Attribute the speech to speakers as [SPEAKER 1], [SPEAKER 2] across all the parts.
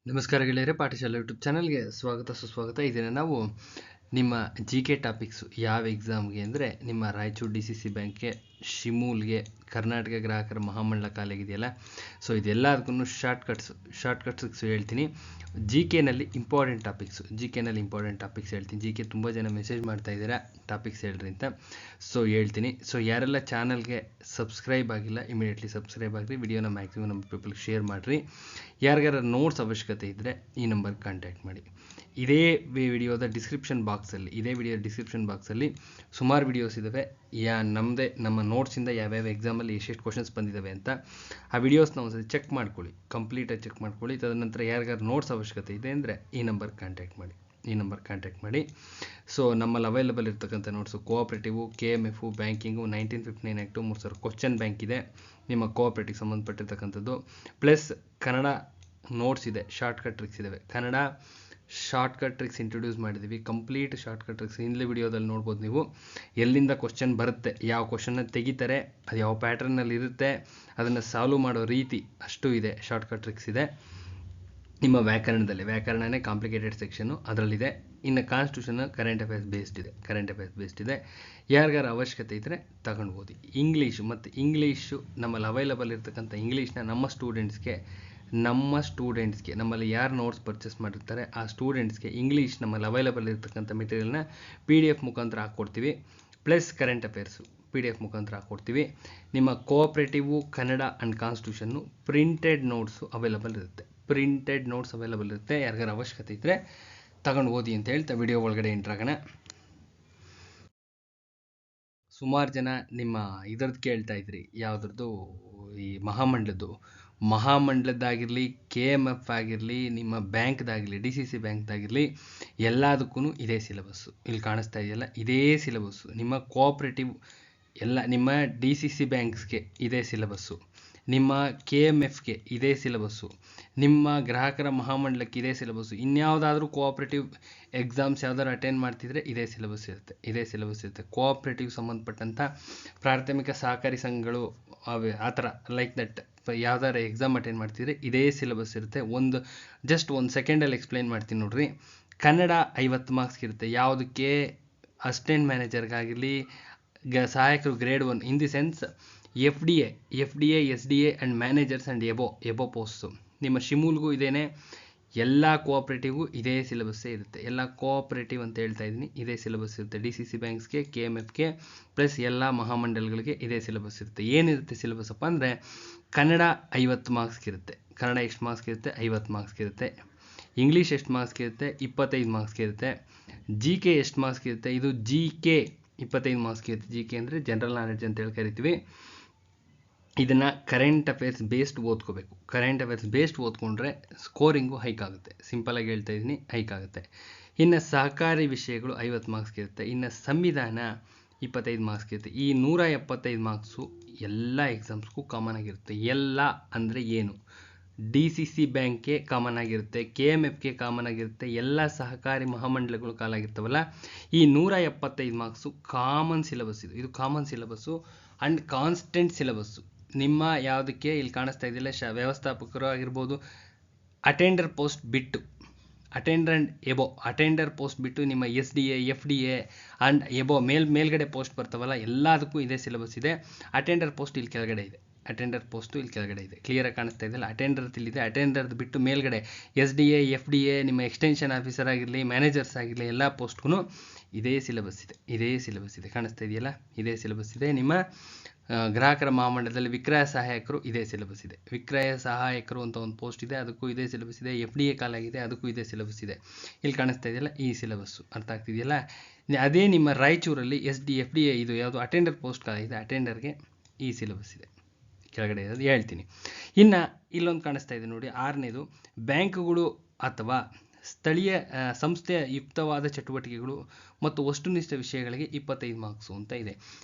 [SPEAKER 1] ನಮಸ್ಕಾರ ಗೆಳೆಯರೆ, ಪಾಠಶಾಲೆ ಯೂಟ್ಯೂಬ್ ಚಾನಲ್ಗೆ ಸ್ವಾಗತ ಸುಸ್ವಾಗತ. ಇದನ್ನು ನಾವು ನಿಮ್ಮ ಜಿ ಕೆ ಟಾಪಿಕ್ಸು ಯಾವ ಎಕ್ಸಾಮ್ಗೆ ಅಂದರೆ ನಿಮ್ಮ ರಾಯಚೂರು DCC ಬ್ಯಾಂಕ್ಗೆ, ಶಿಮೂಲ್ಗೆ, ಕರ್ನಾಟಕ ಗ್ರಾಹಕರ ಮಹಾಮಂಡಲ ಕಾಲೇಜಿದೆಯಲ್ಲ, ಸೊ ಇದೆಲ್ಲದಕ್ಕೂ ಶಾರ್ಟ್ಕಟ್ಸ್ ಹೇಳ್ತೀನಿ. ಜಿ ಕೆನಲ್ಲಿ ಇಂಪಾರ್ಟೆಂಟ್ ಟಾಪಿಕ್ಸ್ ಹೇಳ್ತೀನಿ. ಜಿ ಕೆ ತುಂಬ ಜನ ಮೆಸೇಜ್ ಮಾಡ್ತಾ ಇದ್ದೀರಾ ಟಾಪಿಕ್ಸ್ ಹೇಳ್ರಿ ಅಂತ, ಸೊ ಹೇಳ್ತೀನಿ. ಸೊ ಯಾರೆಲ್ಲ ಚಾನಲ್ಗೆ ಸಬ್ಸ್ಕ್ರೈಬ್ ಆಗಿಲ್ಲ ಇಮಿಡಿಯೇಟ್ಲಿ ಸಬ್ಸ್ಕ್ರೈಬ್ ಆಗಿರಿ, ವಿಡಿಯೋನ ಮ್ಯಾಕ್ಸಿಮಮ್ ನಮ್ಮ ಪೀಪಲ್ಗೆ ಶೇರ್ ಮಾಡಿರಿ. ಯಾರಿಗಾರ ನೋಟ್ಸ್ ಅವಶ್ಯಕತೆ ಇದ್ದರೆ ಈ ನಂಬರ್ಗೆ ಕಾಂಟ್ಯಾಕ್ಟ್ ಮಾಡಿ. ಇದೇ ವಿಡಿಯೋದ ಡಿಸ್ಕ್ರಿಪ್ಷನ್ ಬಾಕ್ಸಲ್ಲಿ ಸುಮಾರು ವಿಡಿಯೋಸ್ ಇದ್ದಾವೆ. ನಮ್ಮ ನೋಟ್ಸಿಂದ ಯಾವ್ಯಾವ ಎಕ್ಸಾಮಲ್ಲಿ ಎಷ್ಟೆಷ್ಟು ಕ್ವಶನ್ಸ್ ಬಂದಿದ್ದಾವೆ ಅಂತ ಆ ವಿಡಿಯೋಸ್ನ ಒಂದ್ಸತಿ ಚೆಕ್ ಕಂಪ್ಲೀಟಾಗಿ ಚೆಕ್ ಮಾಡ್ಕೊಳ್ಳಿ. ತದನಂತರ ಯಾರಿಗಾರು ನೋಟ್ಸ್ ಅವಶ್ಯಕತೆ ಇದೆ ಅಂದರೆ ಈ ನಂಬರ್ಗೆ ಕಾಂಟ್ಯಾಕ್ಟ್ ಮಾಡಿ. ಸೊ ನಮ್ಮಲ್ಲಿ ಅವೈಲಬಲ್ ಇರ್ತಕ್ಕಂಥ notes cooperative, KMF, banking, 1959 act, 3,000 question bank ಇದೆ ನಿಮ್ಮ ಕೋಆಪ್ರೇಟಿವ್ ಸಂಬಂಧಪಟ್ಟಿರ್ತಕ್ಕಂಥದ್ದು. ಪ್ಲಸ್ ಕನ್ನಡ ನೋಟ್ಸ್ ಇದೆ, ಶಾರ್ಟ್ಕಟ್ ಟ್ರಿಕ್ಸ್ ಇದ್ದಾವೆ. ಕನ್ನಡ ಶಾರ್ಟ್ಕಟ್ ಟ್ರಿಕ್ಸ್ ಇಂಟ್ರೊಡ್ಯೂಸ್ ಮಾಡಿದ್ದೀವಿ, ಕಂಪ್ಲೀಟ್ ಶಾರ್ಟ್ಕಟ್ ಟ್ರಿಕ್ಸ್. ಹಿಂದೆ ವಿಡಿಯೋದಲ್ಲಿ ನೋಡ್ಬೋದು ನೀವು ಎಲ್ಲಿಂದ ಕ್ವಶನ್ ಬರುತ್ತೆ, ಯಾವ ಕ್ವಶನ್ನ ತೆಗಿತಾರೆ, ಅದು ಯಾವ ಪ್ಯಾಟರ್ನಲ್ಲಿ ಇರುತ್ತೆ, ಅದನ್ನು ಸಾಲ್ವ್ ಮಾಡೋ ರೀತಿ ಅಷ್ಟು ಇದೆ, ಶಾರ್ಟ್ಕಟ್ ಟ್ರಿಕ್ಸ್ ಇದೆ. ನಿಮ್ಮ ವ್ಯಾಕರಣನೇ ಕಾಂಪ್ಲಿಕೇಟೆಡ್ ಸೆಕ್ಷನ್ನು ಅದರಲ್ಲಿದೆ. ಇನ್ನು ಕಾನ್ಸ್ಟಿಟ್ಯೂಷನ್ ಕರೆಂಟ್ ಅಫೇರ್ಸ್ ಬೇಸ್ಡ್ ಇದೆ. ಯಾರಿಗಾರ ಅವಶ್ಯಕತೆ ಇದ್ದರೆ ತಗೊಂಡು ಓದಿ. ಇಂಗ್ಲೀಷು ನಮ್ಮಲ್ಲಿ ಅವೈಲಬಲ್ ಇರ್ತಕ್ಕಂಥ ಇಂಗ್ಲೀಷ್ನ ನಮ್ಮ ಸ್ಟೂಡೆಂಟ್ಸ್ಗೆ ನಮ್ಮಲ್ಲಿ ಯಾರು ನೋಟ್ಸ್ ಪರ್ಚೇಸ್ ಮಾಡಿರ್ತಾರೆ ಆ ಸ್ಟೂಡೆಂಟ್ಸ್ಗೆ ಇಂಗ್ಲೀಷ್ ನಮ್ಮಲ್ಲಿ ಅವೈಲಬಲ್ ಇರ್ತಕ್ಕಂಥ ಮೆಟೀರಿಯಲ್ನ PDF ಮುಖಾಂತರ ಹಾಕ್ಕೊಡ್ತೀವಿ. ಪ್ಲಸ್ ಕರೆಂಟ್ ಅಫೇರ್ಸು PDF ಮುಖಾಂತರ ಹಾಕ್ಕೊಡ್ತೀವಿ. ನಿಮ್ಮ cooperative, Kannada and constitution printed notes available ಇರುತ್ತೆ. ಯಾರಿಗಾರ ಅವಶ್ಯಕತೆ ಇದ್ದರೆ ತಗೊಂಡು ಓದಿ ಅಂತ ಹೇಳ್ತಾ ವಿಡಿಯೋ ಒಳಗಡೆ ಎಂಟ್ರಾಗೋಣ. ಸುಮಾರು ಜನ ನಿಮ್ಮ ಇದರದ್ದು ಕೇಳ್ತಾ ಇದ್ರಿ, ಯಾವುದ್ರದ್ದು, ಈ ಮಹಾಮಂಡಲದ್ದಾಗಿರಲಿ, KMF ಆಗಿರಲಿ, ನಿಮ್ಮ ಬ್ಯಾಂಕ್ದಾಗಿರಲಿ, DCC ಬ್ಯಾಂಕ್ದಾಗಿರಲಿ, ಎಲ್ಲದಕ್ಕೂ ಇದೇ ಸಿಲೆಬಸ್ಸು. ಇಲ್ಲಿ ಕಾಣಿಸ್ತಾ ಇದೆಯಲ್ಲ, ಇದೇ ಸಿಲೆಬಸ್ಸು. ನಿಮ್ಮ ಕೋಆಪ್ರೇಟಿವ್ ಎಲ್ಲ, ನಿಮ್ಮ DCC ಬ್ಯಾಂಕ್ಸ್ಗೆ ಇದೇ ಸಿಲೆಬಸ್ಸು, ನಿಮ್ಮ KMFಗೆ ಇದೇ ಸಿಲೆಬಸ್ಸು, ನಿಮ್ಮ ಗ್ರಾಹಕರ ಮಹಾಮಂಡಲಕ್ಕೆ ಇದೇ ಸಿಲೆಬಸ್ಸು. ಇನ್ಯಾವುದಾದ್ರೂ ಕೋಆಪ್ರೇಟಿವ್ ಎಕ್ಸಾಮ್ಸ್ ಯಾವ್ದಾದ್ರು ಅಟೆಂಡ್ ಮಾಡ್ತಿದ್ರೆ ಇದೇ ಸಿಲೆಬಸ್ ಇರುತ್ತೆ. ಕೋಆಪ್ರೇಟಿವ್ ಸಂಬಂಧಪಟ್ಟಂಥ ಪ್ರಾಥಮಿಕ ಸಹಕಾರಿ ಸಂಘಗಳು ಆ ಥರ ಲೈಕ್ ದಟ್ ಯಾವ್ದಾರು ಎಕ್ಸಾಮ್ ಅಟೆಂಡ್ ಮಾಡ್ತಿದ್ರೆ ಇದೇ ಸಿಲೆಬಸ್ ಇರುತ್ತೆ. ಜಸ್ಟ್ ಒಂದು ಸೆಕೆಂಡಲ್ಲಿ ಎಕ್ಸ್ಪ್ಲೈನ್ ಮಾಡ್ತೀನಿ ನೋಡ್ರಿ. ಕನ್ನಡ 50 ಮಾರ್ಕ್ಸ್ಗೆ ಇರುತ್ತೆ. ಯಾವುದಕ್ಕೆ? ಅಸಿಸ್ಟೆಂಟ್ ಮ್ಯಾನೇಜರ್ಗಾಗಿರಲಿ, ಸಹಾಯಕರು grade 1 in the sense FDA, SDA and managers and above posts. ನಿಮ್ಮ ಶಿಮೂಲ್ಗೂ ಇದೇನೆ, ಎಲ್ಲ ಕೋಆಪ್ರೇಟಿವ್ಗೂ ಇದೇ ಸಿಲೆಬಸ್ಸೇ ಇರುತ್ತೆ. ಎಲ್ಲ ಕೋಆಪ್ರೇಟಿವ್ ಅಂತ ಹೇಳ್ತಾ ಇದ್ದೀನಿ, ಇದೇ ಸಿಲೆಬಸ್ ಇರುತ್ತೆ. DCC ಬ್ಯಾಂಕ್ಸ್ಗೆ, KMFಗೆ ಪ್ಲಸ್ ಎಲ್ಲ ಮಹಾಮಂಡಲಗಳಿಗೆ ಇದೇ ಸಿಲೆಬಸ್ ಇರುತ್ತೆ. ಏನಿರುತ್ತೆ ಸಿಲೆಬಸ್ ಅಪ್ಪ ಅಂದರೆ, ಕನ್ನಡ 50 ಮಾರ್ಕ್ಸ್ಗೆ ಇರುತ್ತೆ. ಕನ್ನಡ ಎಷ್ಟು ಮಾರ್ಕ್ಸ್ಗೆ ಇರುತ್ತೆ? 50 ಮಾರ್ಕ್ಸ್ಗೆ ಇರುತ್ತೆ. ಇಂಗ್ಲೀಷ್ ಎಷ್ಟು ಮಾರ್ಕ್ಸ್ಗೆ ಇರುತ್ತೆ? 25 ಮಾರ್ಕ್ಸ್ಗೆ ಇರುತ್ತೆ. GK ಎಷ್ಟು ಮಾರ್ಕ್ಸ್ಗೆ ಇರುತ್ತೆ? ಇದು GK 25 ಮಾರ್ಕ್ಸ್ಗೆ ಇರುತ್ತೆ. GK ಅಂದರೆ ಜನರಲ್ ನಾಲೆಡ್ಜ್ ಅಂತ ಹೇಳಿ ಕರಿತೀವಿ. ಇದನ್ನು ಕರೆಂಟ್ ಅಫೇರ್ಸ್ ಬೇಸ್ಡ್ ಓದ್ಕೊಂಡ್ರೆ ಸ್ಕೋರಿಂಗು ಹೈಕ್ ಆಗುತ್ತೆ. ಸಿಂಪಲಾಗಿ ಹೇಳ್ತಾ ಇದ್ದೀನಿ, ಹೈಕ್ ಆಗುತ್ತೆ. ಇನ್ನು ಸಹಕಾರಿ ವಿಷಯಗಳು 50 ಮಾರ್ಕ್ಸ್ಗೆ ಇರುತ್ತೆ. ಇನ್ನು ಸಂವಿಧಾನ 25 ಮಾರ್ಕ್ಸ್ಗೆ ಇರುತ್ತೆ. ಈ 175 ಮಾರ್ಕ್ಸು ಎಲ್ಲ ಎಕ್ಸಾಮ್ಸ್ಗೂ ಕಾಮನ್ ಆಗಿರುತ್ತೆ. ಎಲ್ಲ ಅಂದರೆ ಏನು? DCC ಬ್ಯಾಂಕ್ಗೆ ಕಾಮನ್ ಆಗಿರುತ್ತೆ, KMFಗೆ ಕಾಮನ್ ಆಗಿರುತ್ತೆ, ಎಲ್ಲ ಸಹಕಾರಿ ಮಹಾಮಂಡಲಗಳು ಕಾಲಾಗಿರ್ತವಲ್ಲ, ಈ 175 ಮಾರ್ಕ್ಸು ಕಾಮನ್ ಸಿಲೆಬಸ್. ಇದು common syllabus and constant syllabus. ನಿಮ್ಮ ಯಾವುದಕ್ಕೆ ಇಲ್ಲಿ ಕಾಣಿಸ್ತಾ ಇದೆಯಲ್ಲ, ವ್ಯವಸ್ಥಾಪಕರು ಆಗಿರ್ಬೋದು, ಅಟೆಂಡರ್ ಪೋಸ್ಟ್ ಬಿಟ್ಟು ನಿಮ್ಮ SDA, FDA ಆ್ಯಂಡ್ ಎಬೋ ಮೇಲ್ಗಡೆ ಪೋಸ್ಟ್ ಬರ್ತಾವಲ್ಲ, ಎಲ್ಲದಕ್ಕೂ ಇದೇ ಸಿಲೆಬಸ್ ಇದೆ. ಅಟೆಂಡರ್ ಪೋಸ್ಟ್ ಇಲ್ಲಿ ಕೆಳಗಡೆ ಇದೆ. ಕ್ಲಿಯರಾಗಿ ಕಾಣಿಸ್ತಾ ಇದೆಯಲ್ಲ, ಅಟೆಂಡರ್ದು ಬಿಟ್ಟು ಮೇಲ್ಗಡೆ SDA, FDA, ನಿಮ್ಮ ಎಕ್ಸ್ಟೆನ್ಷನ್ ಆಫೀಸರ್ ಆಗಿರಲಿ, ಮ್ಯಾನೇಜರ್ಸ್ ಆಗಿರಲಿ, ಎಲ್ಲ ಪೋಸ್ಟ್ಗೂ ಇದೇ ಸಿಲೆಬಸ್ ಇದೆ. ಕಾಣಿಸ್ತಾ ಇದೆಯಲ್ಲ, ಇದೇ ಸಿಲೆಬಸ್ ಇದೆ. ನಿಮ್ಮ ಗ್ರಾಹಕರ ಮಹಾಮಂಡಲದಲ್ಲಿ ವಿಕ್ರಯ ಸಹಾಯಕರು ಇದೇ ಸಿಲೆಬಸ್ ಇದೆ. ವಿಕ್ರಯ ಸಹಾಯಕರು ಅಂತ ಒಂದು ಪೋಸ್ಟ್ ಇದೆ, ಅದಕ್ಕೂ ಇದೇ ಸಿಲೆಬಸ್ ಇದೆ. FDA ಕಾಲಾಗಿದೆ, ಅದಕ್ಕೂ ಇದೇ ಸಿಲೆಬಸ್ ಇದೆ. ಇಲ್ಲಿ ಕಾಣಿಸ್ತಾ ಇದೆಯಲ್ಲ, ಈ ಸಿಲೆಬಸ್ಸು ಅರ್ಥ ಆಗ್ತಿದೆಯಲ್ಲ. ಅದೇ ನಿಮ್ಮ ರಾಯಚೂರಲ್ಲಿ FDA ಇದು ಯಾವುದು ಅಟೆಂಡರ್ ಪೋಸ್ಟ್ ಕಾಲಾಗಿದೆ, ಅಟೆಂಡರ್ಗೆ ಈ ಸಿಲೆಬಸ್ ಇದೆ. ಕೆಳಗಡೆ ಇರೋದು ಹೇಳ್ತೀನಿ. ಇನ್ನು ಇಲ್ಲೊಂದು ಕಾಣಿಸ್ತಾ ಇದೆ ನೋಡಿ, 6ನೇದು, ಬ್ಯಾಂಕ್ಗಳು ಅಥವಾ ಸ್ಥಳೀಯ ಸಂಸ್ಥೆಯ ಯುಕ್ತವಾದ ಚಟುವಟಿಕೆಗಳು ಮತ್ತು ವಸ್ತುನಿಷ್ಠ ವಿಷಯಗಳಿಗೆ 25 ಮಾರ್ಕ್ಸು ಅಂತ ಇದೆ.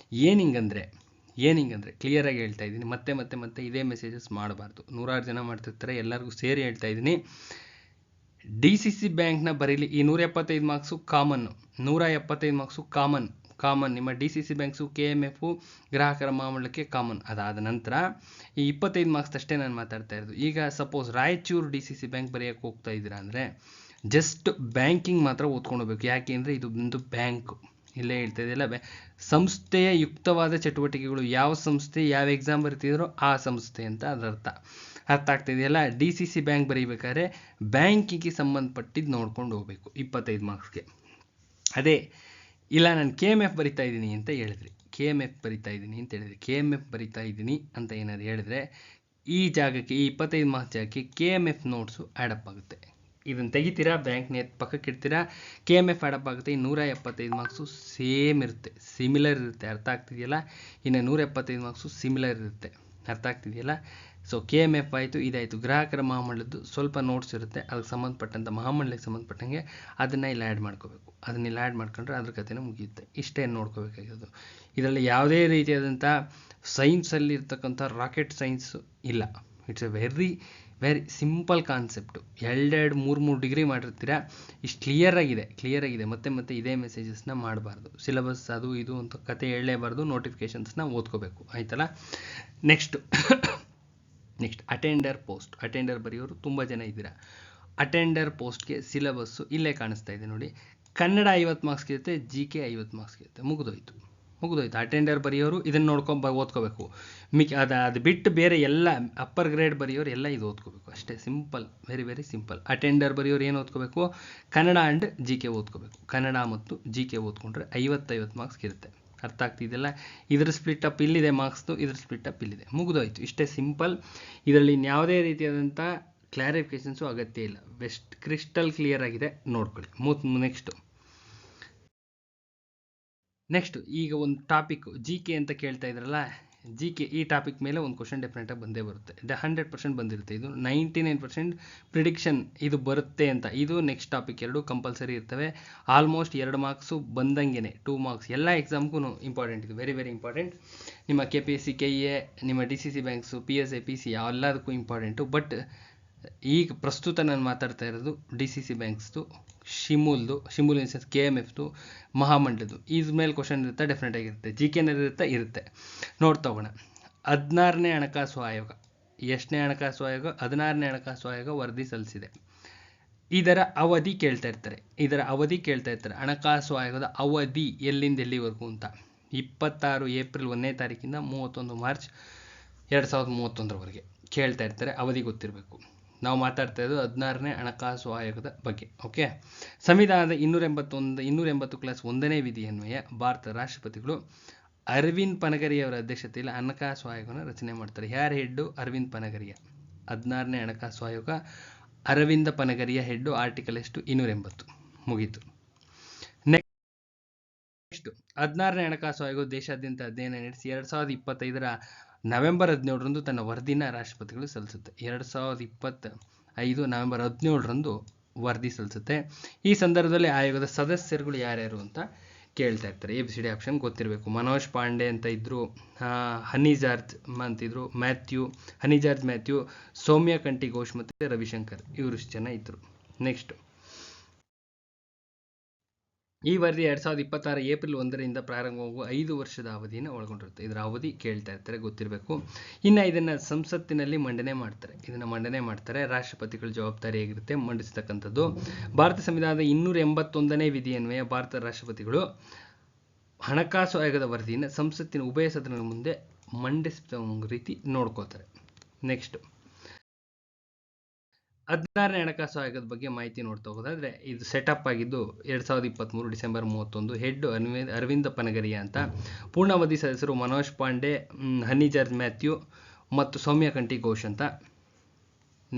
[SPEAKER 1] ಏನಿಂಗಂದರೆ ಕ್ಲಿಯರಾಗಿ ಹೇಳ್ತಾ ಇದ್ದೀನಿ, ಮತ್ತೆ ಇದೇ ಮೆಸೇಜಸ್ ಮಾಡಬಾರ್ದು. 100 ಜನ ಮಾಡ್ತಿರ್ತಾರೆ, ಎಲ್ಲರಿಗೂ ಸೇರಿ ಹೇಳ್ತಾ ಇದ್ದೀನಿ. DCC ಬ್ಯಾಂಕ್ನ ಬರೀಲಿ ಈ 175 ಮಾರ್ಕ್ಸು ಕಾಮನ್ನು. ಕಾಮನ್. ನಿಮ್ಮ DCC ಬ್ಯಾಂಕ್ಸು KMF ಗ್ರಾಹಕರ ಮಹಾಮಂಡಲಕ್ಕೆ ಕಾಮನ್. ಅದಾದ ನಂತರ ಈ 25 ಮಾರ್ಕ್ಸ್ ಅಷ್ಟೇ ನಾನು ಮಾತಾಡ್ತಾ ಇರೋದು. ಈಗ ಸಪೋಸ್ ರಾಯಚೂರು DCC ಬ್ಯಾಂಕ್ ಬರೆಯೋಕ್ಕೆ ಹೋಗ್ತಾ ಇದ್ದೀರಾ ಅಂದರೆ ಜಸ್ಟ್ ಬ್ಯಾಂಕಿಂಗ್ ಮಾತ್ರ ಓದ್ಕೊಂಡು ಹೋಗ್ಬೇಕು. ಯಾಕೆ ಅಂದರೆ ಇದು ಒಂದು ಬ್ಯಾಂಕು, ಇಲ್ಲೇ ಹೇಳ್ತಾ ಇದೆಯಲ್ಲ, ಸಂಸ್ಥೆಯ ಯುಕ್ತವಾದ ಚಟುವಟಿಕೆಗಳು. ಯಾವ ಸಂಸ್ಥೆ ಯಾವ ಎಕ್ಸಾಮ್ ಬರ್ತಿದ್ರೋ ಆ ಸಂಸ್ಥೆ ಅಂತ ಅದರ ಅರ್ಥ ಆಗ್ತಿದೆಯಲ್ಲ. DCC ಬ್ಯಾಂಕ್ ಬರೀಬೇಕಾದ್ರೆ ಬ್ಯಾಂಕಿಗೆ ಸಂಬಂಧಪಟ್ಟಿದ್ದು ನೋಡ್ಕೊಂಡು ಹೋಗ್ಬೇಕು 25 ಮಾರ್ಕ್ಸ್ಗೆ. ಅದೇ ಇಲ್ಲ ನಾನು KMF ಬರಿತಾ ಇದ್ದೀನಿ ಅಂತ ಹೇಳಿದ್ರಿ, KMF ಬರಿತಾ ಇದ್ದೀನಿ ಅಂತ ಹೇಳಿದ್ರಿ, KMF ಬರಿತಾ ಇದ್ದೀನಿ ಅಂತ ಏನಾದ್ರು ಹೇಳಿದ್ರೆ ಈ ಜಾಗಕ್ಕೆ, ಈ 25 ಮಾರ್ಕ್ಸ್ ಜಾಗಕ್ಕೆ KMF ನೋಟ್ಸು ಆ್ಯಡಪ್ ಆಗುತ್ತೆ. ಇದನ್ನು ತೆಗಿತೀರಾ, ಬ್ಯಾಂಕ್ನ ಪಕ್ಕಕ್ಕೆ ಇಡ್ತೀರಾ, KMF ಆ್ಯಡಪ್ ಆಗುತ್ತೆ. ಈ 175 ಮಾರ್ಕ್ಸು ಸೇಮ್ ಇರುತ್ತೆ, ಸಿಮಿಲರ್ ಇರುತ್ತೆ. ಅರ್ಥ ಆಗ್ತಿದೆಯಲ್ಲ. ಇನ್ನು 175 ಮಾರ್ಕ್ಸು ಸಿಮಿಲರ್ ಇರುತ್ತೆ. ಅರ್ಥ ಆಗ್ತಿದೆಯಲ್ಲ. ಸೊ KMF ಆಯಿತು, ಇದಾಯಿತು. ಗ್ರಾಹಕರ ಮಹಾಮಂಡಲದ್ದು ಸ್ವಲ್ಪ ನೋಟ್ಸ್ ಇರುತ್ತೆ, ಅದಕ್ಕೆ ಸಂಬಂಧಪಟ್ಟಂಥ ಮಹಾಮಂಡಲಕ್ಕೆ ಸಂಬಂಧಪಟ್ಟಂಗೆ ಅದನ್ನು ಇಲ್ಲಿ ಆ್ಯಡ್ ಮಾಡ್ಕೋಬೇಕು. ಅದನ್ನೆಲ್ಲ ಆ್ಯಡ್ ಮಾಡ್ಕೊಂಡ್ರೆ ಅದ್ರ ಕಥೆನೂ ಮುಗಿಯುತ್ತೆ. ಇಷ್ಟೇ ನೋಡ್ಕೋಬೇಕಾಗಿರೋದು. ಇದರಲ್ಲಿ ಯಾವುದೇ ರೀತಿಯಾದಂಥ ಸೈನ್ಸಲ್ಲಿ ಇರ್ತಕ್ಕಂಥ ರಾಕೆಟ್ ಸೈನ್ಸು ಇಲ್ಲ. It's a very simple concept. 2-3 degree ಮಾಡಿರ್ತೀರಾ, ಇಷ್ಟು ಕ್ಲಿಯರ್ ಆಗಿದೆ. ಮತ್ತೆ ಇದೇ ಮೆಸೇಜಸ್ನ ಮಾಡಬಾರ್ದು. ಸಿಲೆಬಸ್ ಅದು ಇದು ಅಂತ ಕತೆ ಹೇಳಲೇಬಾರ್ದು. ನೋಟಿಫಿಕೇಶನ್ಸ್ನ ಓದ್ಕೋಬೇಕು, ಆಯ್ತಲ್ಲ. Next attender post. ಅಟೆಂಡರ್ ಬರೆಯೋರು ತುಂಬ ಜನ ಇದ್ದೀರಾ. ಅಟೆಂಡರ್ ಪೋಸ್ಟ್ಗೆ ಸಿಲೆಬಸ್ಸು ಇಲ್ಲೇ ಕಾಣಿಸ್ತಾ ಇದೆ ನೋಡಿ. ಕನ್ನಡ 50 ಮಾರ್ಕ್ಸ್ಗೆ ಇರುತ್ತೆ, GK 50 ಮಾರ್ಕ್ಸ್ಗೆ ಇರುತ್ತೆ. ಮುಗಿದೋಯ್ತು. ಅಟೆಂಡರ್ ಬರೆಯೋರು ಇದನ್ನು ನೋಡ್ಕೊಂಡು ಓದ್ಕೋಬೇಕು. ಅದು ಬಿಟ್ಟು ಬೇರೆ ಎಲ್ಲ ಅಪ್ಪರ್ ಗ್ರೇಡ್ ಬರೆಯೋರು ಎಲ್ಲ ಇದು ಓದ್ಕೋಬೇಕು ಅಷ್ಟೇ. Simple, very simple. ಅಟೆಂಡರ್ ಬರೆಯೋರು ಏನು ಓದ್ಕೋಬೇಕು? ಕನ್ನಡ ಆ್ಯಂಡ್ GK ಓದ್ಕೋಬೇಕು. ಕನ್ನಡ ಮತ್ತು GK ಓದ್ಕೊಂಡ್ರೆ 50 ಮಾರ್ಕ್ಸ್ಗೆ ಇರುತ್ತೆ. ಅರ್ಥ ಆಗ್ತಿದೆಯಲ್ಲ. ಇದರ ಸ್ಪ್ಲಿಟ್ ಅಪ್ ಇಲ್ಲಿದೆ ಮಾರ್ಕ್ಸ್ದು, ಇದರ ಸ್ಪ್ಲಿಟ್ ಅಪ್ ಇಲ್ಲಿದೆ. ಮುಗಿದೋಯ್ತು. ಇಷ್ಟೇ ಸಿಂಪಲ್. ಇದರಲ್ಲಿ ಯಾವುದೇ ರೀತಿಯಾದಂಥ ಕ್ಲಾರಿಫಿಕೇಷನ್ಸು ಅಗತ್ಯ ಇಲ್ಲ. ಕ್ರಿಸ್ಟಲ್ ಕ್ಲಿಯರ್ ಆಗಿದೆ, ನೋಡ್ಕೊಳ್ಳಿ. ನೆಕ್ಸ್ಟ್ ಈಗ ಒಂದು ಟಾಪಿಕ್ GK ಅಂತ ಕೇಳ್ತಾ ಇದ್ರಲ್ಲ, GK ಈ ಟಾಪಿಕ್ ಮೇಲೆ ಒಂದು ಕ್ವಶನ್ ಡೆಫಿನೆಟಾಗಿ ಬಂದೇ ಬರುತ್ತೆ. 100% ಬಂದಿರುತ್ತೆ. ಇದು 99% ಪ್ರಿಡಿಕ್ಷನ್ ಇದು ಬರುತ್ತೆ ಅಂತ. ಇದು ನೆಕ್ಸ್ಟ್ ಟಾಪಿಕ್ 2 ಕಂಪಲ್ಸರಿ ಇರ್ತವೆ. ಆಲ್ಮೋಸ್ಟ್ 2 ಮಾರ್ಕ್ಸು ಬಂದಂಗೆ 2 ಮಾರ್ಕ್ಸ್ ಎಲ್ಲ ಎಕ್ಸಾಮ್ಗೂ ಇಂಪಾರ್ಟೆಂಟ್. ಇದು ವೆರಿ ಇಂಪಾರ್ಟೆಂಟ್. ನಿಮ್ಮ KPSC KEA, ನಿಮ್ಮ DCC ಬ್ಯಾಂಕ್ಸು, PSI PC ಎಲ್ಲದಕ್ಕೂ ಇಂಪಾರ್ಟೆಂಟು. ಬಟ್ ಈಗ ಪ್ರಸ್ತುತ ನಾನು ಮಾತಾಡ್ತಾ ಇರೋದು DCC ಬ್ಯಾಂಕ್ಸ್ದು, ಶಿಮೂಲ್ ಇನ್ಸೆನ್ಸ್ KMFದು, ಮಹಾಮಂಡಲದ್ದು. ಇದ್ರ ಮೇಲೆ ಕ್ವಶನ್ ಇರುತ್ತೆ, ಡೆಫಿನೆಟ್ ಆಗಿರುತ್ತೆ. GKನಲ್ಲಿ ಇರುತ್ತೆ. ನೋಡ್ತೋಗೋಣ. 16ನೇ ಹಣಕಾಸು ಆಯೋಗ, ಎಷ್ಟನೇ ಹಣಕಾಸು ಆಯೋಗ? 16ನೇ ಹಣಕಾಸು ಆಯೋಗ ವರದಿ ಸಲ್ಲಿಸಿದೆ. ಇದರ ಅವಧಿ ಕೇಳ್ತಾ ಇರ್ತಾರೆ. ಹಣಕಾಸು ಆಯೋಗದ ಅವಧಿ ಎಲ್ಲಿಂದ ಎಲ್ಲಿವರೆಗೂ ಅಂತ. 26 ಏಪ್ರಿಲ್ 1ನೇ ತಾರೀಕಿಂದ 31 ಮಾರ್ಚ್ 2031ರವರೆಗೆ ಕೇಳ್ತಾ ಇರ್ತಾರೆ. ಅವಧಿ ಗೊತ್ತಿರಬೇಕು. ನಾವು ಮಾತಾಡ್ತಾ ಇರೋದು 16ನೇ ಹಣಕಾಸು ಆಯೋಗದ ಬಗ್ಗೆ. ಓಕೆ. ಸಂವಿಧಾನದ 280 ಕ್ಲಾಸ್ 1ನೇ ವಿಧಿಯನ್ವಯ ಭಾರತ ರಾಷ್ಟ್ರಪತಿಗಳು ಅರವಿಂದ್ ಪನಗರಿಯವರ ಅಧ್ಯಕ್ಷತೆಯಲ್ಲಿ ಹಣಕಾಸು ಆಯೋಗನ ರಚನೆ ಮಾಡ್ತಾರೆ. ಯಾರು ಹೆಡ್ಡು? ಅರವಿಂದ್ ಪನಗರಿಯ. 16ನೇ ಹಣಕಾಸು ಆಯೋಗ, ಅರವಿಂದ ಪನಗರಿಯ ಹೆಡ್ಡು. ಆರ್ಟಿಕಲ್ ಎಷ್ಟು? 280. ಮುಗೀತು. ನೆಕ್ಸ್ಟ್ 16ನೇ ಹಣಕಾಸು ಆಯೋಗ ದೇಶಾದ್ಯಂತ ಅಧ್ಯಯನ ನಡೆಸಿ 2025ರ ನವೆಂಬರ್ 17ರಂದು ತನ್ನ ವರದಿನ ರಾಷ್ಟ್ರಪತಿಗಳು ಸಲ್ಲಿಸುತ್ತೆ. 2025 ನವೆಂಬರ್ 17ರಂದು ವರದಿ ಸಲ್ಲಿಸುತ್ತೆ. ಈ ಸಂದರ್ಭದಲ್ಲಿ ಆಯೋಗದ ಸದಸ್ಯರುಗಳು ಯಾರ್ಯಾರು ಅಂತ ಕೇಳ್ತಾ ಇರ್ತಾರೆ. ABCD ಆಪ್ಷನ್ ಗೊತ್ತಿರಬೇಕು. ಮನೋಜ್ ಪಾಂಡೆ ಅಂತ ಇದ್ರು, ಹನಿಜಾರ್ಜ್ ಅಂತಿದ್ರು, ಮ್ಯಾಥ್ಯೂ, ಸೌಮ್ಯ ಕಂಠಿ ಘೋಷ್ ಮತ್ತು ರವಿಶಂಕರ್, ಇವರಿಷ್ಟು ಜನ ಇದ್ರು. ನೆಕ್ಸ್ಟ್ ಈ ವರದಿ 2026 ಏಪ್ರಿಲ್ 1ರಿಂದ ಪ್ರಾರಂಭವಾಗುವ 5 ವರ್ಷದ ಅವಧಿಯನ್ನು ಒಳಗೊಂಡಿರುತ್ತೆ. ಇದರ ಅವಧಿ ಕೇಳ್ತಾ ಇರ್ತಾರೆ, ಗೊತ್ತಿರಬೇಕು. ಇನ್ನು ಇದನ್ನು ಸಂಸತ್ತಿನಲ್ಲಿ ಮಂಡನೆ ಮಾಡ್ತಾರೆ. ರಾಷ್ಟ್ರಪತಿಗಳ ಜವಾಬ್ದಾರಿಯಾಗಿರುತ್ತೆ ಮಂಡಿಸತಕ್ಕಂಥದ್ದು. ಭಾರತ ಸಂವಿಧಾನದ 281ನೇ ವಿಧಿಯನ್ವಯ ಭಾರತ ರಾಷ್ಟ್ರಪತಿಗಳು ಹಣಕಾಸು ಆಯೋಗದ ವರದಿಯನ್ನು ಸಂಸತ್ತಿನ ಉಭಯ ಸದನಗಳ ಮುಂದೆ ಮಂಡಿಸಿದ ರೀತಿ ನೋಡ್ಕೋತಾರೆ. ನೆಕ್ಸ್ಟ್ 16ನೇ ಹಣಕಾಸು ಆಯೋಗದ ಬಗ್ಗೆ ಮಾಹಿತಿ ನೋಡ್ತಾ ಹೋಗೋದಾದ್ರೆ, ಇದು ಸೆಟಪ್ ಆಗಿದ್ದು 2023 ಡಿಸೆಂಬರ್ 31. ಹೆಡ್ ಅರವಿಂದ ಪನಗರಿಯ ಅಂತ. ಪೂರ್ಣಾವಧಿ ಸದಸ್ಯರು ಮನೋಜ್ ಪಾಂಡೆ, ಹನಿಜಾರ್ಜ್ ಮ್ಯಾಥ್ಯೂ ಮತ್ತು ಸೌಮ್ಯ ಕಂಠಿ ಘೋಷ್ ಅಂತ.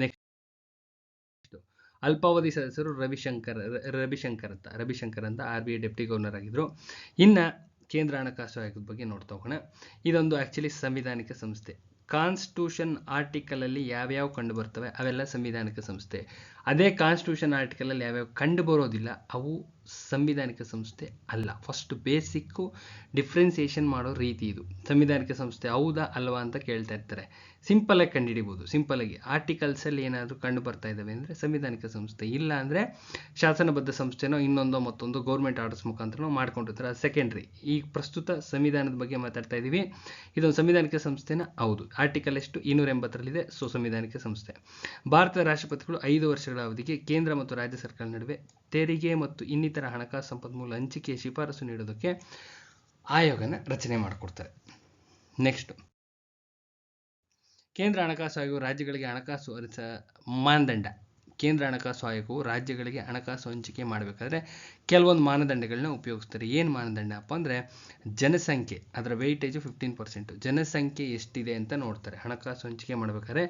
[SPEAKER 1] ನೆಕ್ಸ್ಟ್ ಅಲ್ಪಾವಧಿ ಸದಸ್ಯರು ರವಿಶಂಕರ್ ಅಂತ RBI ಡೆಪ್ಟಿ ಗವರ್ನರ್ ಆಗಿದ್ರು. ಇನ್ನು ಕೇಂದ್ರ ಹಣಕಾಸು ಆಯೋಗದ ಬಗ್ಗೆ ನೋಡ್ತಾ ಹೋಗೋಣ. ಇದೊಂದು ಆಕ್ಚುಲಿ ಸಂವಿಧಾನಿಕ ಸಂಸ್ಥೆ. ಕಾನ್ಸ್ಟಿಟ್ಯೂಷನ್ ಆರ್ಟಿಕಲ್ ಅಲ್ಲಿ ಯಾವ್ಯಾವ ಕಂಡು ಬರ್ತವೆ ಅವೆಲ್ಲ ಸಂವಿಧಾನಿಕ ಸಂಸ್ಥೆ. ಅದೇ ಕಾನ್ಸ್ಟಿಟ್ಯೂಷನ್ ಆರ್ಟಿಕಲ್ ಅಲ್ಲಿ ಯಾವ್ಯಾವ ಕಂಡು ಬರೋದಿಲ್ಲ ಅವು ಸಂವಿಧಾನಿಕ ಸಂಸ್ಥೆ ಅಲ್ಲ. ಫಸ್ಟ್ ಬೇಸಿಕ್ಕು ಡಿಫ್ರೆನ್ಸಿಯೇಷನ್ ಮಾಡೋ ರೀತಿ ಇದು. ಸಂವಿಧಾನಿಕ ಸಂಸ್ಥೆ ಹೌದಾ ಅಲ್ವಾ ಅಂತ ಕೇಳ್ತಾ ಇರ್ತಾರೆ. ಸಿಂಪಲಾಗಿ ಕಂಡುಹಿಡಿಬೋದು. ಸಿಂಪಲಾಗಿ ಆರ್ಟಿಕಲ್ಸಲ್ಲಿ ಏನಾದರೂ ಕಂಡು ಬರ್ತಾ ಇದ್ದಾವೆ ಅಂದರೆ ಸಂವಿಧಾನಿಕ ಸಂಸ್ಥೆ, ಇಲ್ಲ ಅಂದರೆ ಶಾಸನಬದ್ಧ ಸಂಸ್ಥೆನೋ ಇನ್ನೊಂದೋ ಮತ್ತೊಂದು ಗೌರ್ಮೆಂಟ್ ಆರ್ಡರ್ಸ್ ಮುಖಾಂತರ ಮಾಡ್ಕೊಂಡಿರ್ತಾರೆ, ಅದು ಸೆಕೆಂಡ್ರಿ. ಈ ಪ್ರಸ್ತುತ ಸಂವಿಧಾನದ ಬಗ್ಗೆ ಮಾತಾಡ್ತಾ ಇದ್ದೀವಿ. ಇದೊಂದು ಸಂವಿಧಾನಿಕ ಸಂಸ್ಥೆನ? ಹೌದು. ಆರ್ಟಿಕಲ್ ಎಷ್ಟು? 280ರಲ್ಲಿದೆ. ಸೊ ಸಂವಿಧಾನಿಕ ಸಂಸ್ಥೆ. ಭಾರತದ ರಾಷ್ಟ್ರಪತಿಗಳು 5 ವರ್ಷಗಳ ಅವಧಿಗೆ ಕೇಂದ್ರ ಮತ್ತು ರಾಜ್ಯ ಸರ್ಕಾರ ನಡುವೆ ತೆರಿಗೆ ಮತ್ತು ಇನ್ನಿತರ ಹಣಕಾಸು ಸಂಪನ್ಮೂಲ ಹಂಚಿಕೆಯ ಶಿಫಾರಸು ನೀಡೋದಕ್ಕೆ ಆಯೋಗನ ರಚನೆ ಮಾಡಿಕೊಡ್ತಾರೆ. ನೆಕ್ಸ್ಟ್, ಕೇಂದ್ರ ಹಣಕಾಸು ಆಯೋಗವು ರಾಜ್ಯಗಳಿಗೆ ಹಣಕಾಸು ಮಾನದಂಡ. ಕೇಂದ್ರ ಹಣಕಾಸು ಆಯೋಗವು ರಾಜ್ಯಗಳಿಗೆ ಹಣಕಾಸು ಹಂಚಿಕೆ ಮಾಡಬೇಕಾದ್ರೆ ಕೆಲವೊಂದು ಮಾನದಂಡಗಳನ್ನ ಉಪಯೋಗಿಸ್ತಾರೆ. ಏನು ಮಾನದಂಡ ಅಪ್ಪ ಅಂದರೆ ಜನಸಂಖ್ಯೆ, ಅದರ ವೆಯ್ಟೇಜು 15%. ಜನಸಂಖ್ಯೆ ಎಷ್ಟಿದೆ ಅಂತ ನೋಡ್ತಾರೆ. ಹಣಕಾಸು ಹಂಚಿಕೆ ಮಾಡಬೇಕಾದ್ರೆ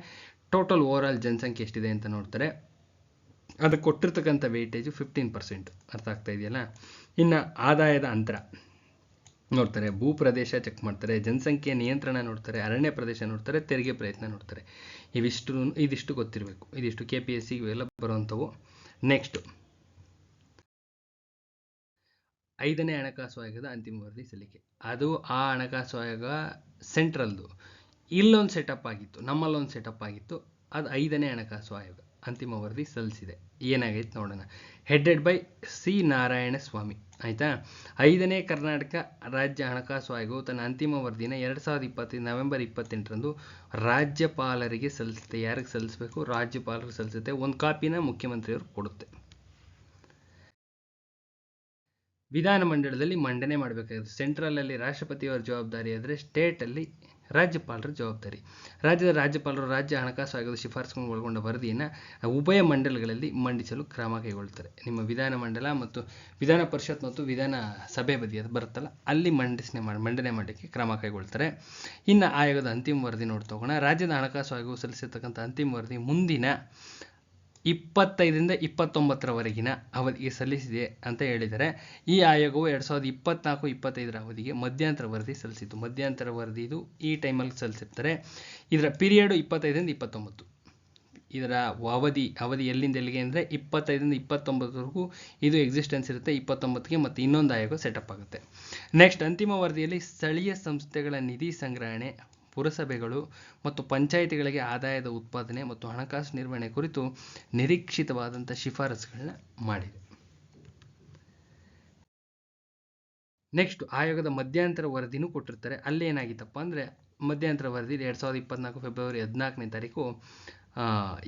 [SPEAKER 1] ಟೋಟಲ್ ಓವರಾಲ್ ಜನಸಂಖ್ಯೆ ಎಷ್ಟಿದೆ ಅಂತ ನೋಡ್ತಾರೆ. ಅದಕ್ಕೆ ಕೊಟ್ಟಿರ್ತಕ್ಕಂಥ ವೆಯ್ಟೇಜು 15%. ಅರ್ಥ ಆಗ್ತಾ ಇದೆಯಲ್ಲ. ಇನ್ನು ಆದಾಯದ ಅಂತರ ನೋಡ್ತಾರೆ, ಭೂಪ್ರದೇಶ ಚೆಕ್ ಮಾಡ್ತಾರೆ, ಜನಸಂಖ್ಯೆಯ ನಿಯಂತ್ರಣ ನೋಡ್ತಾರೆ, ಅರಣ್ಯ ಪ್ರದೇಶ ನೋಡ್ತಾರೆ, ತೆರಿಗೆ ಪ್ರಯತ್ನ ನೋಡ್ತಾರೆ. ಇದಿಷ್ಟು ಗೊತ್ತಿರಬೇಕು. ಇದಿಷ್ಟು KPSC ಇವೆಲ್ಲ ಬರುವಂಥವು. ನೆಕ್ಸ್ಟ್, 5ನೇ ಹಣಕಾಸು ಆಯೋಗದ ಅಂತಿಮ ವರದಿ ಸಲ್ಲಿಕೆ. ಅದು ಆ ಹಣಕಾಸು ಆಯೋಗ ಸೆಂಟ್ರಲ್ದು. ಇಲ್ಲೊಂದು ಸೆಟಪ್ ಆಗಿತ್ತು, ನಮ್ಮಲ್ಲೊಂದು ಸೆಟಪ್ ಆಗಿತ್ತು. ಅದು 5ನೇ ಹಣಕಾಸು ಆಯೋಗ ಅಂತಿಮ ವರದಿ ಸಲ್ಲಿಸಿದೆ. ಏನಾಗೈತೆ ನೋಡೋಣ. Headed by C Narayanaswamy. ಆಯಿತಾ. 5ನೇ ಕರ್ನಾಟಕ ರಾಜ್ಯ ಹಣಕಾಸು ಆಯೋಗವು ತನ್ನ ಅಂತಿಮ ವರದಿನ 2020 ನವೆಂಬರ್ 28ರಂದು ರಾಜ್ಯಪಾಲರಿಗೆ ಸಲ್ಲಿಸುತ್ತೆ. ಯಾರಿಗೆ ಸಲ್ಲಿಸಬೇಕು? ರಾಜ್ಯಪಾಲರಿಗೆ ಸಲ್ಲಿಸುತ್ತೆ. ಒಂದು ಕಾಪಿನ ಮುಖ್ಯಮಂತ್ರಿಯವರು ಕೊಡುತ್ತೆ. ವಿಧಾನಮಂಡಲದಲ್ಲಿ ಮಂಡನೆ ಮಾಡಬೇಕಾಗುತ್ತೆ. ಸೆಂಟ್ರಲಲ್ಲಿ ರಾಷ್ಟ್ರಪತಿಯವರ ಜವಾಬ್ದಾರಿ ಆದರೆ ಸ್ಟೇಟಲ್ಲಿ ರಾಜ್ಯಪಾಲರ ಜವಾಬ್ದಾರಿ. ರಾಜ್ಯದ ರಾಜ್ಯಪಾಲರು ರಾಜ್ಯ ಹಣಕಾಸು ಆಯೋಗದ ಶಿಫಾರಸುಗಳನ್ನು ಒಳಗೊಂಡ ವರದಿಯನ್ನು ಉಭಯ ಮಂಡಲಗಳಲ್ಲಿ ಮಂಡಿಸಲು ಕ್ರಮ ಕೈಗೊಳ್ತಾರೆ. ನಿಮ್ಮ ವಿಧಾನಮಂಡಲ ಮತ್ತು ವಿಧಾನ ಪರಿಷತ್ ಮತ್ತು ವಿಧಾನ ಸಭೆ ಬದಿ ಅದು ಬರುತ್ತಲ್ಲ, ಅಲ್ಲಿ ಮಂಡನೆ ಮಾಡಲಿಕ್ಕೆ ಕ್ರಮ ಕೈಗೊಳ್ತಾರೆ. ಇನ್ನು ಆಯೋಗದ ಅಂತಿಮ ವರದಿ ನೋಡ್ತೋಗೋಣ. ರಾಜ್ಯದ ಹಣಕಾಸು ಆಯೋಗವು ಸಲ್ಲಿಸಿರ್ತಕ್ಕಂಥ ಅಂತಿಮ ವರದಿ ಮುಂದಿನ 25ರಿಂದ 29ರವರೆಗಿನ ಅವಧಿಗೆ ಸಲ್ಲಿಸಿದೆ ಅಂತ ಹೇಳಿದರೆ, ಈ ಆಯೋಗವು 2024-25ರ ಅವಧಿಗೆ ಮಧ್ಯಂತರ ವರದಿ ಸಲ್ಲಿಸಿತು. ಮಧ್ಯಂತರ ವರದಿ ಇದು ಈ ಟೈಮಲ್ಲಿ ಸಲ್ಲಿಸಿರ್ತಾರೆ. ಇದರ ಪೀರಿಯಡು 25ರಿಂದ 29. ಇದರ ಅವಧಿ ಎಲ್ಲಿಂದ ಎಲ್ಲಿಗೆ ಅಂದರೆ 25ರಿಂದ 29ವರೆಗೂ ಇದು ಎಕ್ಸಿಸ್ಟೆನ್ಸ್ ಇರುತ್ತೆ. 29ಗೆ ಮತ್ತು ಇನ್ನೊಂದು ಆಯೋಗ ಸೆಟಪ್ ಆಗುತ್ತೆ. ನೆಕ್ಸ್ಟ್, ಅಂತಿಮ ವರದಿಯಲ್ಲಿ ಸ್ಥಳೀಯ ಸಂಸ್ಥೆಗಳ ನಿಧಿ ಸಂಗ್ರಹಣೆ, ಪುರಸಭೆಗಳು ಮತ್ತು ಪಂಚಾಯಿತಿಗಳಿಗೆ ಆದಾಯದ ಉತ್ಪಾದನೆ ಮತ್ತು ಹಣಕಾಸು ನಿರ್ವಹಣೆ ಕುರಿತು ನಿರೀಕ್ಷಿತವಾದಂಥ ಶಿಫಾರಸುಗಳನ್ನ ಮಾಡಿದೆ. ನೆಕ್ಸ್ಟ್, ಆಯೋಗದ ಮಧ್ಯಂತರ ವರದಿನೂ ಕೊಟ್ಟಿರ್ತಾರೆ. ಅಲ್ಲಿ ಏನಾಗಿತ್ತಪ್ಪ ಅಂದರೆ, ಮಧ್ಯಂತರ ವರದಿ 2024 ಫೆಬ್ರವರಿ 14ನೇ ತಾರೀಕು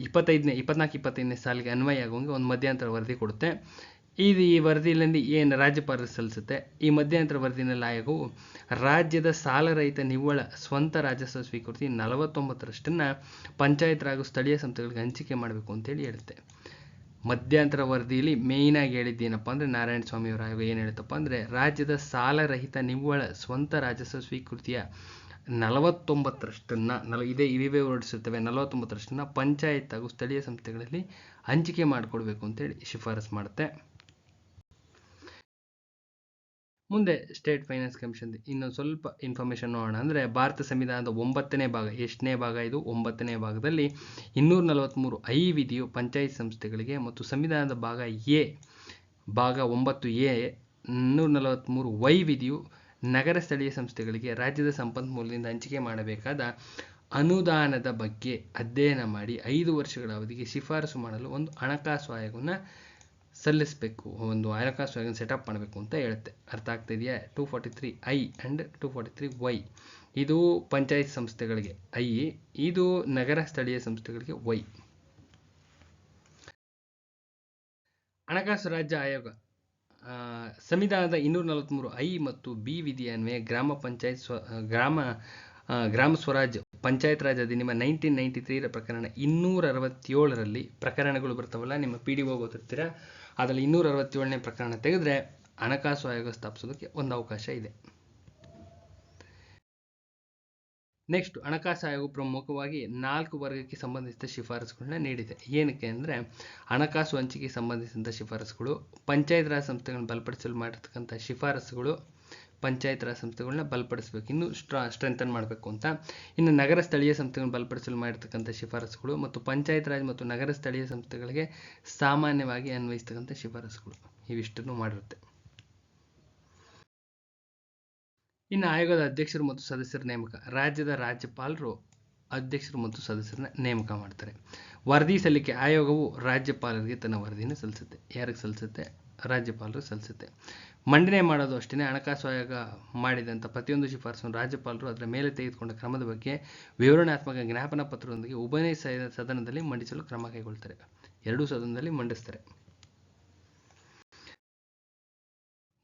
[SPEAKER 1] 24-25ನೇ ಸಾಲಿಗೆ ಅನ್ವಯ ಆಗುವಂಗೆ ಒಂದು ಮಧ್ಯಂತರ ವರದಿ ಕೊಡುತ್ತೆ. ಈ ವರದಿಯಲ್ಲಿ ಏನು ರಾಜ್ಯಪಾಲರಿಗೆ ಸಲ್ಲಿಸುತ್ತೆ. ಈ ಮಧ್ಯಂತರ ವರದಿನಲ್ಲಿ ಆಯೋಗವು ರಾಜ್ಯದ ಸಾಲರಹಿತ ನಿವ್ವಳ ಸ್ವಂತ ರಾಜಸ್ವ ಸ್ವೀಕೃತಿ 49%ನ್ನು ಪಂಚಾಯತ್ ಹಾಗೂ ಸ್ಥಳೀಯ ಸಂಸ್ಥೆಗಳಿಗೆ ಹಂಚಿಕೆ ಮಾಡಬೇಕು ಅಂತೇಳಿ ಹೇಳುತ್ತೆ. ಮಧ್ಯಂತರ ವರದಿಯಲ್ಲಿ ಮೇಯ್ನಾಗಿ ಹೇಳಿದ್ದೇನಪ್ಪ ಅಂದರೆ, ನಾರಾಯಣಸ್ವಾಮಿಯವರ ಆಯೋಗ ಏನು ಹೇಳುತ್ತಪ್ಪ ಅಂದರೆ, ರಾಜ್ಯದ ಸಾಲರಹಿತ ನಿವ್ವಳ ಸ್ವಂತ ರಾಜಸ್ವ ಸ್ವೀಕೃತಿಯ 49%ನ್ನು ಇವೇ ಹೊರಡಿಸುತ್ತವೆ. 49%ನ್ನು ಪಂಚಾಯತ್ ಹಾಗೂ ಸ್ಥಳೀಯ ಸಂಸ್ಥೆಗಳಲ್ಲಿ ಹಂಚಿಕೆ ಮಾಡಿಕೊಡ್ಬೇಕು ಅಂತೇಳಿ ಶಿಫಾರಸು ಮಾಡುತ್ತೆ. ಮುಂದೆ ಸ್ಟೇಟ್ ಫೈನಾನ್ಸ್ ಕಮಿಷನ್ ಇನ್ನೊಂದು ಸ್ವಲ್ಪ ಇನ್ಫಾರ್ಮೇಷನ್ ನೋಡೋಣ. ಅಂದರೆ ಭಾರತ ಸಂವಿಧಾನದ 9ನೇ ಭಾಗ, ಎಷ್ಟನೇ ಭಾಗ ಇದು? 9ನೇ ಭಾಗದಲ್ಲಿ 243 ವಿಧಿಯು ಪಂಚಾಯತ್ ಸಂಸ್ಥೆಗಳಿಗೆ ಮತ್ತು ಸಂವಿಧಾನದ ಭಾಗ 9A 243 ವಿಧಿಯು ನಗರ ಸ್ಥಳೀಯ ಸಂಸ್ಥೆಗಳಿಗೆ ರಾಜ್ಯದ ಸಂಪನ್ಮೂಲದಿಂದ ಹಂಚಿಕೆ ಮಾಡಬೇಕಾದ ಅನುದಾನದ ಬಗ್ಗೆ ಅಧ್ಯಯನ ಮಾಡಿ 5 ವರ್ಷಗಳ ಅವಧಿಗೆ ಶಿಫಾರಸು ಮಾಡಲು ಒಂದು ಹಣಕಾಸು ಆಯೋಗವನ್ನು ಸಲ್ಲಿಸಬೇಕು, ಒಂದು ಹಣಕಾಸು ಆಯೋಗ ಸೆಟಪ್ ಮಾಡಬೇಕು ಅಂತ ಹೇಳುತ್ತೆ. ಅರ್ಥ ಆಗ್ತಿದೆಯಾ? 243I and 243Y. ಇದು ಪಂಚಾಯತ್ ಸಂಸ್ಥೆಗಳಿಗೆ I, ಇದು ನಗರ ಸ್ಥಳೀಯ ಸಂಸ್ಥೆಗಳಿಗೆ Y. ಹಣಕಾಸು ರಾಜ್ಯ ಆಯೋಗ ಸಂವಿಧಾನದ 243I ಮತ್ತು B ವಿಧಿಯ ಅನ್ವಯ ಗ್ರಾಮ ಸ್ವರಾಜ್ ಪಂಚಾಯತ್ ರಾಜ್ ಅಧಿನಿಯಮ 1993ರ ಪ್ರಕರಣ 267ರಲ್ಲಿ ಪ್ರಕರಣಗಳು ಬರ್ತಾವಲ್ಲ, ನಿಮ್ಮ PDO ಓದಿರ್ತೀರ, ಅದರಲ್ಲಿ 267ನೇ ಪ್ರಕರಣ ತೆಗೆದ್ರೆ ಹಣಕಾಸು ಆಯೋಗ ಸ್ಥಾಪಿಸೋದಕ್ಕೆ ಒಂದು ಅವಕಾಶ ಇದೆ. ನೆಕ್ಸ್ಟ್, ಹಣಕಾಸು ಆಯೋಗ ಪ್ರಮುಖವಾಗಿ 4 ವರ್ಗಕ್ಕೆ ಸಂಬಂಧಿಸಿದ ಶಿಫಾರಸುಗಳನ್ನ ನೀಡಿದೆ. ಏನಕ್ಕೆ ಅಂದರೆ, ಹಣಕಾಸು ಹಂಚಿಕೆಗೆ ಸಂಬಂಧಿಸಿದಂಥ ಶಿಫಾರಸುಗಳು, ಪಂಚಾಯತ್ ರಾಜ್ ಸಂಸ್ಥೆಗಳನ್ನ ಬಲಪಡಿಸಲು ಮಾಡಿರ್ತಕ್ಕಂಥ ಶಿಫಾರಸುಗಳು, ಪಂಚಾಯತ್ ರಾಜ್ ಸಂಸ್ಥೆಗಳನ್ನ ಬಲಪಡಿಸಬೇಕು, ಇನ್ನೂ ಸ್ಟ್ರೆಂಥನ್ ಮಾಡಬೇಕು ಅಂತ. ಇನ್ನು ನಗರ ಸ್ಥಳೀಯ ಸಂಸ್ಥೆಗಳನ್ನು ಬಲಪಡಿಸಲು ಮಾಡಿರ್ತಕ್ಕಂಥ ಶಿಫಾರಸುಗಳು ಮತ್ತು ಪಂಚಾಯತ್ ರಾಜ್ ಮತ್ತು ನಗರ ಸ್ಥಳೀಯ ಸಂಸ್ಥೆಗಳಿಗೆ ಸಾಮಾನ್ಯವಾಗಿ ಅನ್ವಯಿಸ್ತಕ್ಕಂಥ ಶಿಫಾರಸುಗಳು. ಇವಿಷ್ಟನ್ನು ಮಾಡಿರುತ್ತೆ. ಇನ್ನು ಆಯೋಗದ ಅಧ್ಯಕ್ಷರು ಮತ್ತು ಸದಸ್ಯರ ನೇಮಕ. ರಾಜ್ಯದ ರಾಜ್ಯಪಾಲರು ಅಧ್ಯಕ್ಷರು ಮತ್ತು ಸದಸ್ಯರನ್ನ ನೇಮಕ ಮಾಡ್ತಾರೆ. ವರದಿ ಸಲ್ಲಿಕೆ. ಆಯೋಗವು ರಾಜ್ಯಪಾಲರಿಗೆ ತನ್ನ ವರದಿಯನ್ನು ಸಲ್ಲಿಸುತ್ತೆ. ಯಾರಿಗೆ ಸಲ್ಲಿಸುತ್ತೆ? ರಾಜ್ಯಪಾಲರು ಸಲ್ಲಿಸುತ್ತೆ. ಮಂಡನೆ ಮಾಡೋದು ಅಷ್ಟೇ. ಹಣಕಾಸು ಆಯೋಗ ಮಾಡಿದಂಥ ಪ್ರತಿಯೊಂದು ಶಿಫಾರಸನ್ನು ರಾಜ್ಯಪಾಲರು ಅದರ ಮೇಲೆ ತೆಗೆದುಕೊಂಡ ಕ್ರಮದ ಬಗ್ಗೆ ವಿವರಣಾತ್ಮಕ ಜ್ಞಾಪನ ಪತ್ರದೊಂದಿಗೆ ಉಭಯ ಸದನದಲ್ಲಿ ಮಂಡಿಸಲು ಕ್ರಮ ಕೈಗೊಳ್ತಾರೆ. ಎರಡೂ ಸದನದಲ್ಲಿ ಮಂಡಿಸ್ತಾರೆ.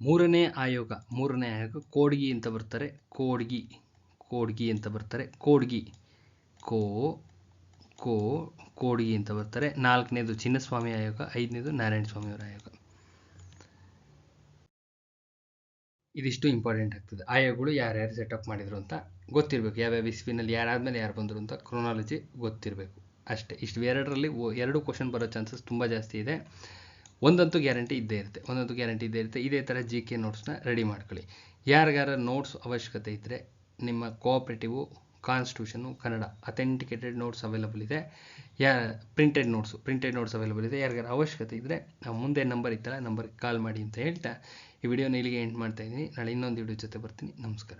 [SPEAKER 1] ಮೂರನೇ ಆಯೋಗ ಕೋಡ್ಗಿ ಅಂತ ಬರ್ತಾರೆ. ಕೋಡ್ಗಿ ಅಂತ ಬರ್ತಾರೆ. ಕೋಡ್ಗಿ ಅಂತ ಬರ್ತಾರೆ. 4ನೇದು ಚಿನ್ನಸ್ವಾಮಿ ಆಯೋಗ. 5ನೇದು ನಾರಾಯಣ ಸ್ವಾಮಿ ಅವರ ಆಯೋಗ. ಇದಿಷ್ಟು ಇಂಪಾರ್ಟೆಂಟ್ ಆಗ್ತದೆ. ಆಯೋಗಗಳು ಯಾರ್ಯಾರು ಸೆಟಪ್ ಮಾಡಿದ್ರು ಅಂತ ಗೊತ್ತಿರಬೇಕು. ಯಾವ್ಯಾವ ಇಸ್ವಿನಲ್ಲಿ ಯಾರಾದ್ಮೇಲೆ ಯಾರು ಬಂದರು ಅಂತ ಕ್ರೊನಾಲಜಿ ಗೊತ್ತಿರಬೇಕು ಅಷ್ಟೇ. ಇಷ್ಟು ಎರಡರಲ್ಲಿ 2 ಕ್ವಶನ್ ಬರೋ ಚಾನ್ಸಸ್ ತುಂಬ ಜಾಸ್ತಿ ಇದೆ. ಒಂದಂತೂ ಗ್ಯಾರಂಟಿ ಇದ್ದೇ ಇರುತ್ತೆ. ಇದೇ ಥರ GK ನೋಟ್ಸ್ನ ರೆಡಿ ಮಾಡ್ಕೊಳ್ಳಿ. ಯಾರಿಗಾರ ನೋಟ್ಸ್ ಅವಶ್ಯಕತೆ ಇದ್ದರೆ ನಿಮ್ಮ cooperative, constitution, Kannada authenticated notes available ಇದೆ. ಪ್ರಿಂಟೆಡ್ ನೋಟ್ಸ್ ಅವೈಲಬಲ್ ಇದೆ. ಯಾರಿಗಾರ ಅವಶ್ಯಕತೆ ಇದ್ದರೆ ಮುಂದೆ ನಂಬರ್ ಇತ್ತಲ್ಲ, ನಂಬರ್ಗೆ ಕಾಲ್ ಮಾಡಿ ಅಂತ ಹೇಳ್ತಾ ಈ ವಿಡಿಯೋನ ಇಲ್ಲಿಗೆ ಎಂಡ್ ಮಾಡ್ತಾ ಇದ್ದೀನಿ. ನಾಳೆ ಇನ್ನೊಂದು ವಿಡಿಯೋ ಜೊತೆ ಬರ್ತೀನಿ. ನಮಸ್ಕಾರ.